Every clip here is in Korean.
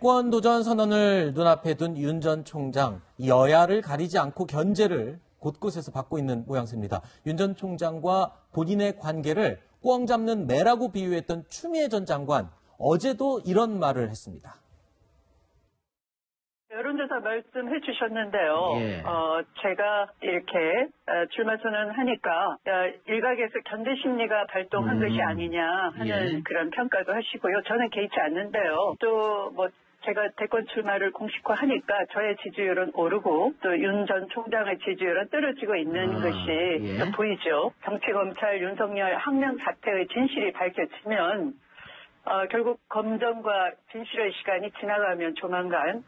대권 도전 선언을 눈앞에 둔 윤 전 총장, 여야를 가리지 않고 견제를 곳곳에서 받고 있는 모양새입니다. 윤 전 총장과 본인의 관계를 꽝 잡는 매라고 비유했던 추미애 전 장관, 어제도 이런 말을 했습니다. 여론조사 말씀해 주셨는데요. 예. 제가 이렇게 출마 선언하니까 일각에서 견제 심리가 발동한 것이 아니냐 하는 예. 그런 평가도 하시고요. 저는 개의치 않는데요. 또 제가 대권 출마를 공식화하니까 저의 지지율은 오르고 또 윤 전 총장의 지지율은 떨어지고 있는 것이 예. 보이죠. 정치검찰 윤석열 항명 사태의 진실이 밝혀지면 결국 검증과 진실의 시간이 지나가면 조만간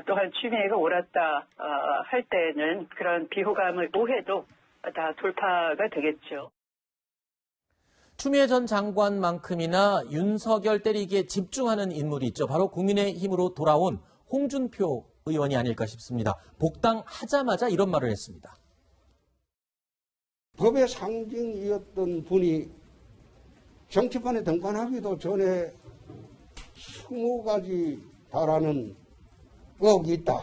또한 추미애가 옳았다 할 때는 그런 비호감을 오해도 다 돌파가 되겠죠. 추미애 전 장관만큼이나 윤석열 때리기에 집중하는 인물이 있죠. 바로 국민의힘으로 돌아온 홍준표 의원이 아닐까 싶습니다. 복당하자마자 이런 말을 했습니다. 법의 상징이었던 분이 정치판에 등판하기도 전에 20가지 달하는 의혹이 있다.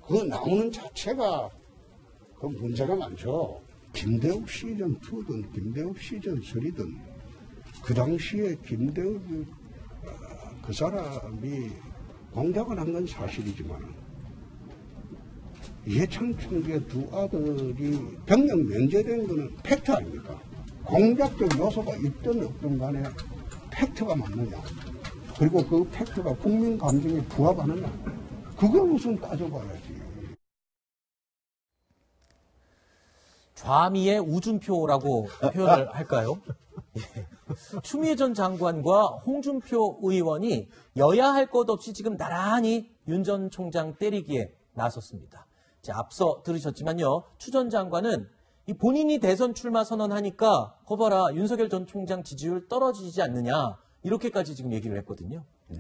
그 나오는 자체가 그 문제가 많죠. 김대욱 시즌 2든 김대욱 시즌 3든 그 당시에 김대욱 그 사람이 공작을 한 건 사실이지만 이해창 총재 두 아들이 병력 면제된 거는 팩트 아닙니까? 공작적 요소가 있든 없든 간에 팩트가 맞느냐. 그리고 그 팩트가 국민 감정에 부합하느냐. 그걸 우선 따져봐야지. 좌미의 우준표라고 표현을 할까요? 예. 추미애 전 장관과 홍준표 의원이 여야 할 것 없이 지금 나란히 윤 전 총장 때리기에 나섰습니다. 자, 앞서 들으셨지만요. 추 전 장관은 본인이 대선 출마 선언하니까 거봐라 윤석열 전 총장 지지율 떨어지지 않느냐 이렇게까지 지금 얘기를 했거든요. 네.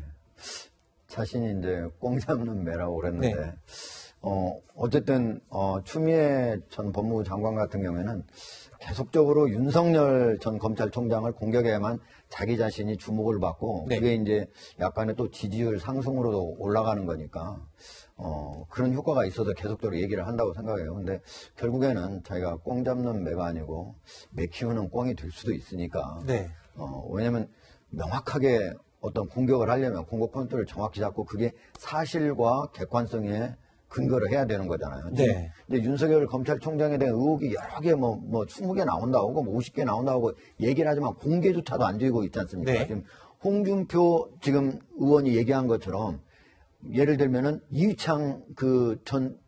자신이 이제 꽁 잡는 매라고 그랬는데 네. 어쨌든 추미애 전 법무부 장관 같은 경우에는 계속적으로 윤석열 전 검찰총장을 공격해야만 자기 자신이 주목을 받고 네. 그게 이제 약간의 또 지지율 상승으로도 올라가는 거니까 그런 효과가 있어서 계속적으로 얘기를 한다고 생각해요. 근데 결국에는 자기가 꽁 잡는 매가 아니고 매 키우는 꽁이 될 수도 있으니까. 네. 왜냐면 명확하게 어떤 공격을 하려면 공격 포인트를 정확히 잡고 그게 사실과 객관성에 근거를 해야 되는 거잖아요. 네. 근데 윤석열 검찰총장에 대한 의혹이 여러 개 20개 나온다고 50개 나온다고 얘기를 하지만 공개조차도 안 되고 있지 않습니까? 네. 지금 홍준표 지금 의원이 얘기한 것처럼 예를 들면은 이휘창 전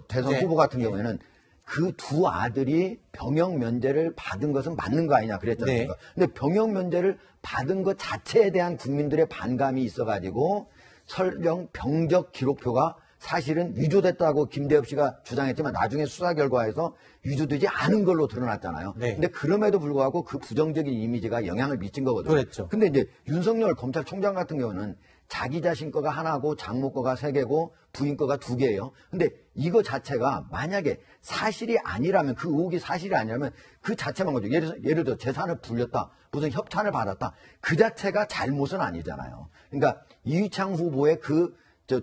대선 네. 후보 같은 경우에는 그 두 아들이 병역 면제를 받은 것은 맞는 거 아니냐 그랬지 않습니까? 네. 근데 병역 면제를 받은 것 자체에 대한 국민들의 반감이 있어가지고 설령 병적 기록표가 사실은 위조됐다고 김대엽 씨가 주장했지만 나중에 수사 결과에서 위조되지 않은 걸로 드러났잖아요. 네. 근데 그럼에도 불구하고 그 부정적인 이미지가 영향을 미친 거거든요. 그랬죠. 근데 이제 윤석열 검찰총장 같은 경우는 자기 자신 거가 하나고 장모 거가 3개고 부인 거가 2개예요. 근데 이거 자체가 만약에 사실이 아니라면 그 의혹이 사실이 아니라면 그 자체만 거죠. 예를 들어 재산을 불렸다. 무슨 협찬을 받았다. 그 자체가 잘못은 아니잖아요. 그러니까 이휘창 후보의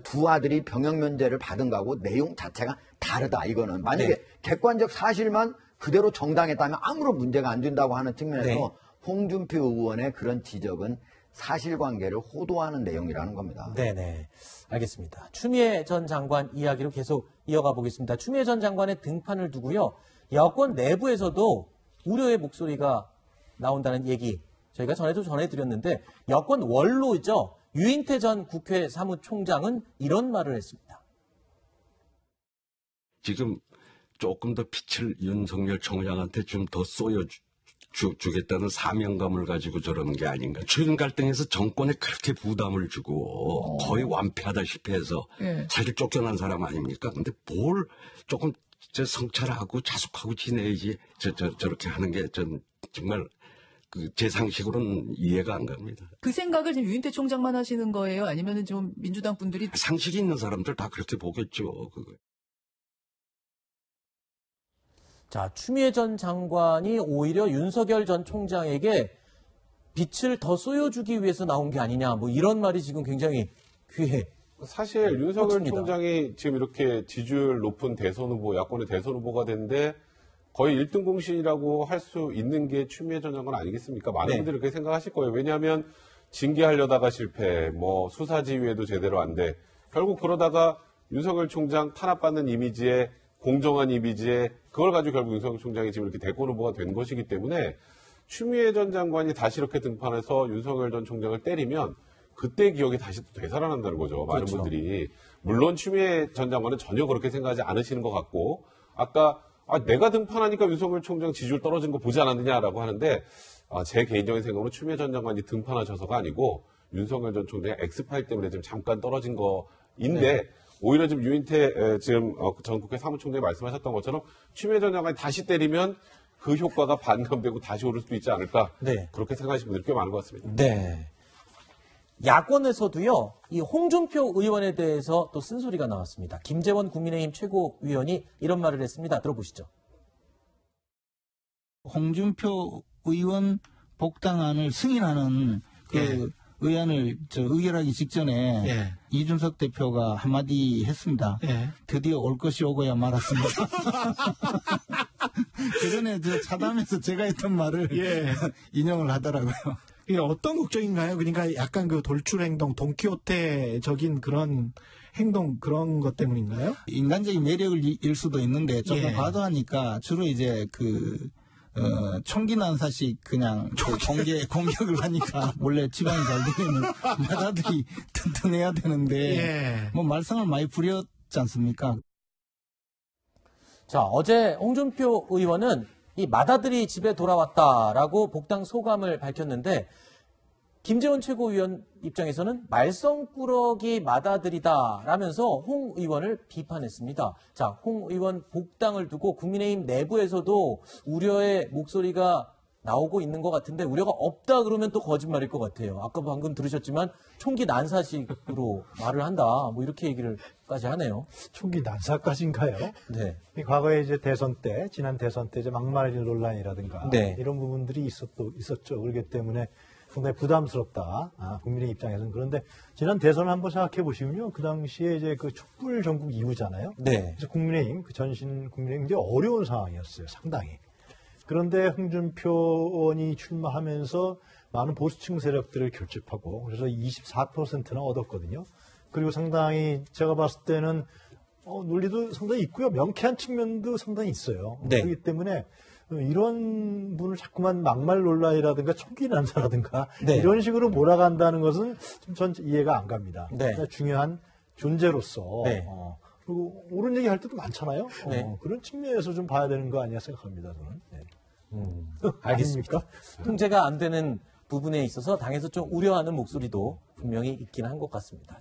두 아들이 병역 면제를 받은 거하고 내용 자체가 다르다. 이거는 만약에 네. 객관적 사실만 그대로 정당했다면 아무런 문제가 안 된다고 하는 측면에서 네. 홍준표 의원의 그런 지적은 사실관계를 호도하는 내용이라는 겁니다. 네네. 알겠습니다. 추미애 전 장관 이야기로 계속 이어가 보겠습니다. 추미애 전 장관의 등판을 두고요. 여권 내부에서도 우려의 목소리가 나온다는 얘기 저희가 전에도 전해드렸는데 여권 원로죠. 유인태 전 국회 사무총장은 이런 말을 했습니다. 지금 조금 더 빛을 윤석열 총장한테 좀 더 쏘여주겠다는 사명감을 가지고 저러는 게 아닌가. 최근 갈등에서 정권에 그렇게 부담을 주고 거의 완패하다시피 해서 사실 쫓겨난 사람 아닙니까? 근데 뭘 조금 성찰하고 자숙하고 지내야지 저렇게 하는 게 전 정말 제 상식으로는 이해가 안 갑니다. 그 생각을 지금 유인태 총장만 하시는 거예요? 아니면은 좀 민주당 분들이 상식이 있는 사람들 다 그렇게 보겠죠. 그거. 자, 추미애 전 장관이 오히려 윤석열 전 총장에게 빛을 더 쏘여주기 위해서 나온 게 아니냐, 이런 말이 지금 굉장히 귀에 사실 윤석열 꽂힙니다. 총장이 지금 이렇게 지지율 높은 대선 후보, 야권의 대선 후보가 됐는데 거의 1등 공신이라고 할 수 있는 게 추미애 전 장관 아니겠습니까? 많은 네. 분들이 그렇게 생각하실 거예요. 왜냐하면 징계하려다가 실패, 뭐 수사지휘에도 제대로 안 돼. 결국 그러다가 윤석열 총장 탄압받는 이미지에 공정한 이미지에 그걸 가지고 결국 윤석열 총장이 지금 이렇게 대권 후보가 된 것이기 때문에 추미애 전 장관이 다시 이렇게 등판해서 윤석열 전 총장을 때리면 그때 기억이 다시 또 되살아난다는 거죠. 많은 그렇죠. 분들이. 물론 추미애 전 장관은 전혀 그렇게 생각하지 않으시는 것 같고 아까 내가 등판하니까 윤석열 총장 지지율 떨어진 거 보지 않았느냐라고 하는데 제 개인적인 생각으로 추미애 전 장관이 등판하셔서가 아니고 윤석열 전 총장의 엑스파일 때문에 좀 잠깐 떨어진 거인데 오히려 지금 유인태 지금 전 국회 사무총장이 말씀하셨던 것처럼 추미애 전 장관이 다시 때리면 그 효과가 반감되고 다시 오를 수도 있지 않을까 네. 그렇게 생각하시는 분들이 꽤 많은 것 같습니다. 네. 야권에서도요, 이 홍준표 의원에 대해서 또 쓴소리가 나왔습니다. 김재원 국민의힘 최고위원이 이런 말을 했습니다. 들어보시죠. 홍준표 의원 복당안을 승인하는 그 의안을 의결하기 직전에 이준석 대표가 한마디 했습니다. 드디어 올 것이 오고야 말았습니다. 그 전에 차담에서 제가 했던 말을 인용을 하더라고요. 이게 어떤 걱정인가요? 그러니까 약간 그 돌출 행동, 돈키호테적인 그런 행동 그런 것 때문인가요? 인간적인 매력을 일 수도 있는데 조금 예. 과도하니까 주로 이제 총기 난사식 그냥 공격을 하니까 원래 지방이 잘 되면 마다들이 튼튼해야 되는데 뭐 말썽을 많이 부렸지 않습니까? 자, 어제 홍준표 의원은 이 맏아들이 집에 돌아왔다라고 복당 소감을 밝혔는데 김재원 최고위원 입장에서는 말썽꾸러기 맏아들이다라면서 홍 의원을 비판했습니다. 자, 홍 의원 복당을 두고 국민의힘 내부에서도 우려의 목소리가 나오고 있는 것 같은데 우려가 없다 그러면 또 거짓말일 것 같아요. 아까 방금 들으셨지만 총기 난사식으로 말을 한다. 뭐 이렇게 얘기를까지 하네요. 총기 난사까지인가요? 네. 과거에 이제 지난 대선 때 이제 막말 논란이라든가 네. 이런 부분들이 있었죠. 그렇기 때문에 상당히 부담스럽다. 국민의 입장에서는. 그런데 지난 대선을 한번 생각해 보시면요. 그 당시에 이제 그 촛불 전국 이후잖아요. 네. 그래서 국민의힘, 전신 국민의힘 굉장히 어려운 상황이었어요. 상당히. 그런데 홍준표 의원이 출마하면서 많은 보수층 세력들을 결집하고 그래서 24%나 얻었거든요. 그리고 상당히 제가 봤을 때는 논리도 상당히 있고요. 명쾌한 측면도 상당히 있어요. 네. 그렇기 때문에 이런 분을 자꾸만 막말 논란이라든가 총기 난사라든가 네. 이런 식으로 몰아간다는 것은 좀 전 이해가 안 갑니다. 네. 그러니까 중요한 존재로서 네. 그리고 옳은 얘기 할 때도 많잖아요. 네. 그런 측면에서 좀 봐야 되는 거 아니야 생각합니다. 저는. 네. 알겠습니다. 아닙니까? 통제가 안 되는 부분에 있어서 당에서 좀 우려하는 목소리도 분명히 있긴 한 것 같습니다.